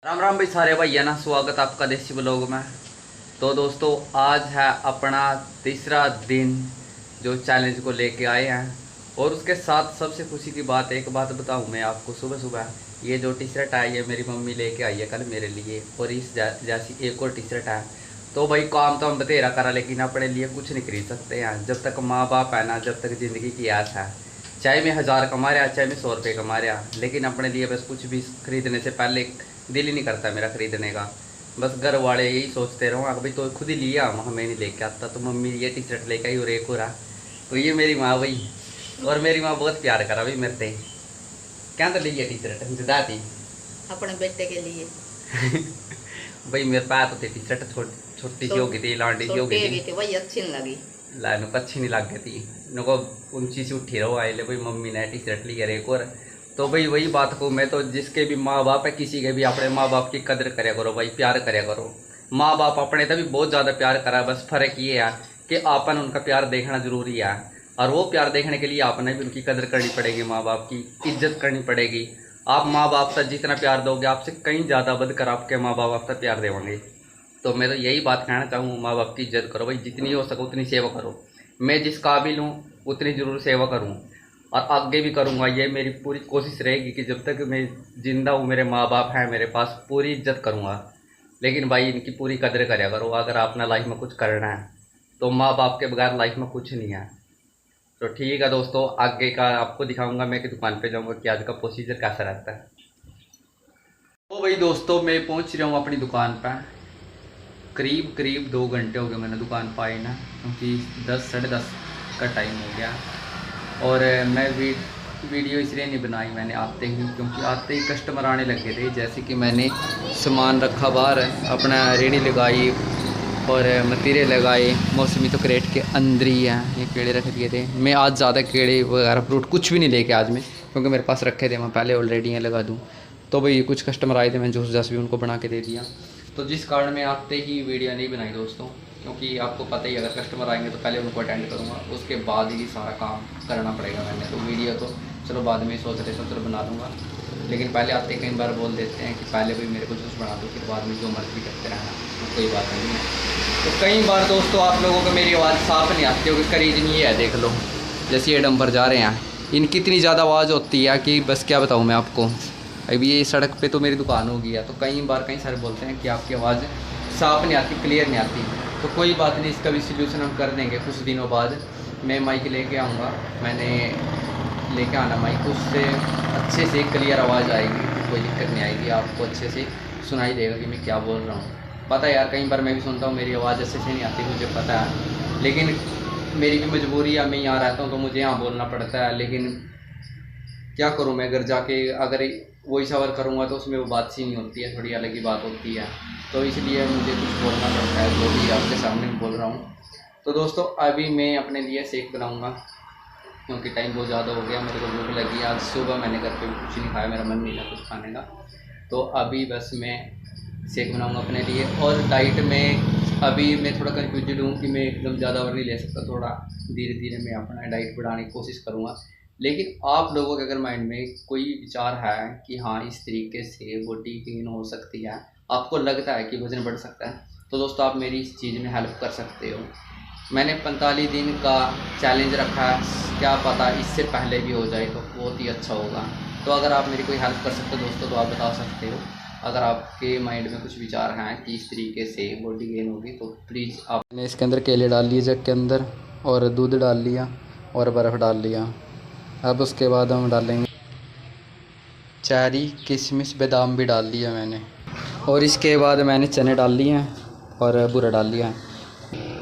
राम राम भाई सारे भाई है ना। स्वागत आपका देसी ब्लॉग में। तो दोस्तों आज है अपना तीसरा दिन जो चैलेंज को लेके आए हैं। और उसके साथ सबसे खुशी की बात, एक बात बताऊं मैं आपको, सुबह सुबह ये जो टी शर्ट है ये मेरी मम्मी लेके आई है कल मेरे लिए, और इस जैसी एक और टी शर्ट है। तो भाई काम तो हम बतेरा करा, लेकिन अपने लिए कुछ नहीं खरीद सकते हैं जब तक माँ बाप है ना, जब तक ज़िंदगी की आस है। चाहे मैं 1000 कमा रहा, चाहे मैं 100 रुपये कमा रहा, लेकिन अपने लिए बस कुछ भी खरीदने से पहले दिल ही नहीं करता मेरा खरीदने का। बस घर वाले यही सोचते रहो भाई तो खुद ही लिया, हमें नहीं लेके आता, तो मम्मी ये टी शर्ट लेके आई और एक हो रहा। तो ये मेरी माँ भाई, और मेरी माँ बहुत प्यार करा भाई मेरे से। क्या तो ली है टी शर्ट जुदा थी अपने बेटे के लिए। भाई मेरे पास तो टी शर्ट छोटी सी हो गई थी, लांडी सी हो गई थी भाई, अच्छी नहीं लगी। लाइन को अच्छी नहीं लग गई थी, नको ऊंची सी उठी रहो आए ले भाई मम्मी ने टी शर्ट ली है एक और। तो भाई वही बात को मैं तो, जिसके भी माँ बाप है किसी के भी, अपने माँ बाप की कदर करे करो भाई, प्यार करे करो। माँ बाप अपने तभी बहुत ज़्यादा प्यार करा, बस फ़र्क ये है कि आपन उनका प्यार देखना ज़रूरी है, और वो प्यार देखने के लिए आपने भी उनकी कदर करनी पड़ेगी, माँ बाप की इज्जत करनी पड़ेगी। आप माँ बाप से जितना प्यार दोगे, आपसे कहीं ज़्यादा बढ़कर आपके माँ बाप आपसे प्यार देंगे। तो मैं तो यही बात कहना चाहूँ, माँ बाप की इज्जत करो भाई, जितनी हो सके उतनी सेवा करो। मैं जिस काबिल हूँ उतनी ज़रूर सेवा करूँ, और आगे भी करूँगा। ये मेरी पूरी कोशिश रहेगी कि जब तक मैं ज़िंदा हूँ, मेरे माँ बाप हैं मेरे पास, पूरी इज्जत करूँगा। लेकिन भाई इनकी पूरी कदर करा करो। अगर आपने लाइफ में कुछ करना है तो माँ बाप के बगैर लाइफ में कुछ नहीं है। तो ठीक है दोस्तों, आगे का आपको दिखाऊंगा, मैं कि दुकान पे जाऊँगा कि आज का प्रोसीजर कैसा रहता है। तो भाई दोस्तों मैं पहुँच रहा हूँ अपनी दुकान पर। करीब 2 घंटे हो गए मैंने दुकान पर आई ना, क्योंकि 10 साढ़े 10 का टाइम हो गया। और मैं वीडियो इसलिए नहीं बनाई मैंने आते ही, क्योंकि आते ही कस्टमर आने लगे थे। जैसे कि मैंने सामान रखा बाहर, अपना रेडी लगाई और मतीरे लगाए। मौसमी तो क्रेट के अंदर ही हैं, ये केड़े रख दिए थे। मैं आज ज़्यादा केड़े वगैरह फ्रूट कुछ भी नहीं लेके आज मैं, क्योंकि मेरे पास रखे थे, मैं पहले ऑलरेडी यहाँ लगा दूँ। तो भाई कुछ कस्टमर आए थे, मैं जूस जस भी उनको बना के दे दिया। तो जिस कारण मैं आते ही वीडियो नहीं बनाई दोस्तों, क्योंकि आपको पता ही, अगर कस्टमर आएंगे तो पहले उनको अटेंड करूँगा, उसके बाद ही सारा काम करना पड़ेगा मैंने। तो वीडियो तो चलो बाद में सोच रहे तो चलो बना दूँगा, लेकिन पहले आते कई बार बोल देते हैं कि पहले भी मेरे को जूस बना दो, फिर बाद में जो मर्ज़ी करते रहना, तो कोई बात नहीं है। तो कई बार दोस्तों आप लोगों को मेरी आवाज़ साफ़ नहीं आती होगी, इसका रीज़न ये है, देख लो जैसे ये डंपर जा रहे हैं, इनकी इतनी ज़्यादा आवाज़ होती है कि बस क्या बताऊँ मैं आपको। अभी ये सड़क पे तो मेरी दुकान हो गई है, तो कई बार कई सारे बोलते हैं कि आपकी आवाज़ साफ़ नहीं आती, क्लियर नहीं आती। तो कोई बात नहीं, इसका भी सल्यूशन हम कर देंगे। कुछ दिनों बाद मैं माइक लेके आऊँगा, मैंने लेके आना माइक, उससे अच्छे से क्लियर आवाज़ आएगी, कोई दिक्कत नहीं आएगी, आपको अच्छे से सुनाई देगा कि मैं क्या बोल रहा हूँ। पता है यार, कई बार मैं भी सुनता हूँ मेरी आवाज़ अच्छे से नहीं आती, मुझे पता है, लेकिन मेरी भी मजबूरी है, मैं यहाँ रहता हूँ तो मुझे यहाँ बोलना पड़ता है। लेकिन क्या करूँ मैं, घर जाके अगर वॉइस ओवर करूँगा तो उसमें वो बात सी नहीं होती है, थोड़ी अलग ही बात होती है। तो इसलिए मुझे कुछ बोलना पड़ता है, जो भी आपके सामने बोल रहा हूँ। तो दोस्तों अभी मैं अपने लिए शेक बनाऊँगा, क्योंकि टाइम बहुत ज़्यादा हो गया, मेरे को भूख लगी। आज सुबह मैंने घर पे कुछ नहीं खाया, मेरा मन नहीं था कुछ खाने का। तो अभी बस मैं शेक बनाऊँगा अपने लिए। और डाइट में अभी मैं थोड़ा कन्फ्यूजन हूँ कि मैं एकदम ज़्यादा और नहीं ले सकता, थोड़ा धीरे धीरे मैं अपना डाइट बढ़ाने की कोशिश करूँगा। लेकिन आप लोगों के अगर माइंड में कोई विचार है कि हाँ इस तरीके से बॉडी गेन हो सकती है, आपको लगता है कि वज़न बढ़ सकता है, तो दोस्तों आप मेरी इस चीज़ में हेल्प कर सकते हो। मैंने 45 दिन का चैलेंज रखा है, क्या पता इससे पहले भी हो जाए तो बहुत ही अच्छा होगा। तो अगर आप मेरी कोई हेल्प कर सकते हो दोस्तों तो आप बता सकते हो। अगर आपके माइंड में कुछ विचार हैं कि इस तरीके से बॉडी गेन होगी तो प्लीज़ आप। मैंने इसके अंदर केले डाल लिए जग के अंदर, और दूध डाल लिया और बर्फ़ डाल लिया। अब उसके बाद हम डालेंगे चेरी, किशमिश, बादाम भी डाल लिया मैंने, और इसके बाद मैंने चने डाल लिए हैं और बूरा डाल लिया है।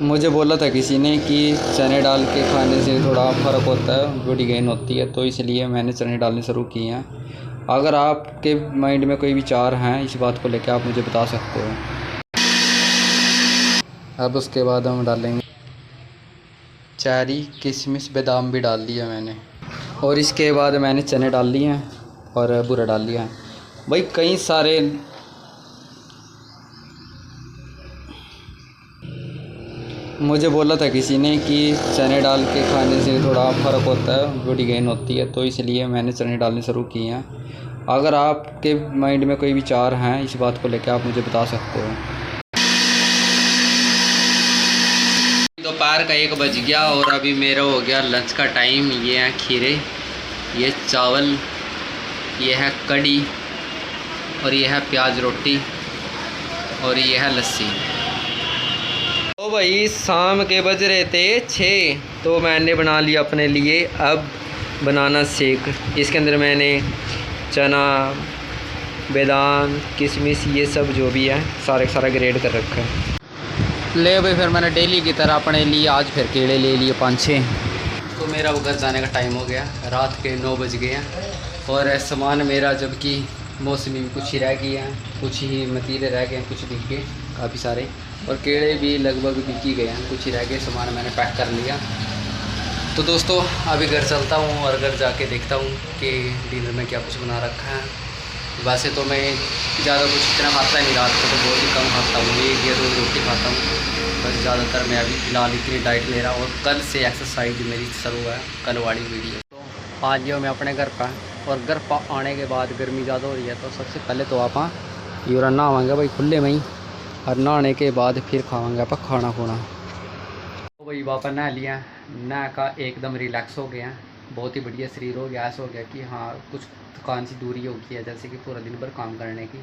मुझे बोला था किसी ने कि चने डाल के खाने से थोड़ा फ़र्क होता है, बॉडी गेन होती है, तो इसलिए मैंने चने डालने शुरू किए हैं। अगर आपके माइंड में कोई विचार हैं इस बात को लेकर, आप मुझे बता सकते हो। अब उसके बाद हम डालेंगे चेरी, किशमिश, बादाम भी डाल लिया मैंने, और इसके बाद मैंने चने डाल लिए हैं और बूरा डाल लिया है। भाई कई सारे मुझे बोला था किसी ने कि चने डाल के खाने से थोड़ा फ़र्क होता है, बॉडी गेन होती है, तो इसलिए मैंने चने डालने शुरू किए हैं। अगर आपके माइंड में कोई विचार हैं इस बात को लेकर आप मुझे बता सकते हो। दोपहर का 1 बज गया और अभी मेरा हो गया लंच का टाइम। ये है खीरे, ये चावल, ये है कड़ी और ये है प्याज रोटी और ये है लस्सी। तो भाई शाम के बज रहे थे 6, तो मैंने बना लिया अपने लिए अब बनाना शेक। इसके अंदर मैंने चना, बादाम, किशमिश, ये सब जो भी है सारा ग्रेड कर रखा है। ले भाई फिर मैंने डेली की तरह अपने लिए आज फिर केले ले लिए 5-6। तो मेरा वो घर जाने का टाइम हो गया, रात के 9 बज गए हैं और सामान मेरा जबकि मौसमी भी कुछ ही रह गए हैं, कुछ ही मतीले रह गए हैं, कुछ बिक गए काफ़ी सारे, और केले भी लगभग बिक ही गए हैं, कुछ ही रह गए। सामान मैंने पैक कर लिया। तो दोस्तों अभी घर चलता हूँ और घर जाके देखता हूँ कि डिनर में क्या कुछ बना रखा है। वैसे तो मैं ज़्यादा कुछ इतना खाता नहीं, रात को तो बहुत ही कम खाता हूँ, 1 या 2 रोटी खाता हूँ बस। ज़्यादातर मैं अभी फ़िलहाल इतनी डाइट ले रहा हूँ और कल से एक्सरसाइज मेरी शुरू है, कल वाली वीडियो। तो आज जो मैं अपने घर पर, और घर पर आने के बाद गर्मी ज़्यादा हो रही है तो सबसे पहले तो आप यूरा नहावांगे भाई खुले में ही, और नहाने के बाद फिर खावांगे आप खाना खुना। तो भाई वापस नहा लिया, नहा का एकदम रिलैक्स हो गया, बहुत ही बढ़िया शरीर हो गया। ऐसा हो गया कि हाँ कुछ थकान सी दूरी हो गई है, जैसे कि पूरा दिन भर काम करने की।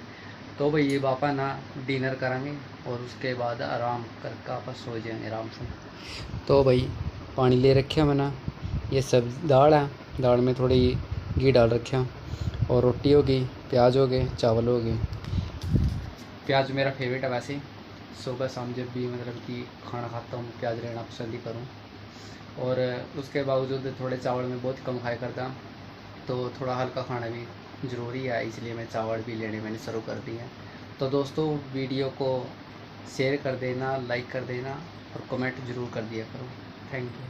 तो भाई ये वापस ना डिनर करेंगे और उसके बाद आराम करके वापस सो जाएंगे आराम से। तो भाई पानी ले रखे मैंने, ये सब दाल है, दाल में थोड़ी घी डाल रखा, और रोटी हो गई, प्याज हो गए, चावल हो गए। प्याज मेरा फेवरेट है वैसे, सुबह शाम जब भी मतलब कि खाना खाता हूँ प्याज लेना पसंद ही करूँ। और उसके बावजूद थोड़े चावल में बहुत कम खाया करता, तो थोड़ा हल्का खाना भी ज़रूरी है, इसलिए मैं चावल भी लेने मैंने शुरू कर दिया। तो दोस्तों वीडियो को शेयर कर देना, लाइक कर देना और कमेंट ज़रूर कर दिया करो। Thank you.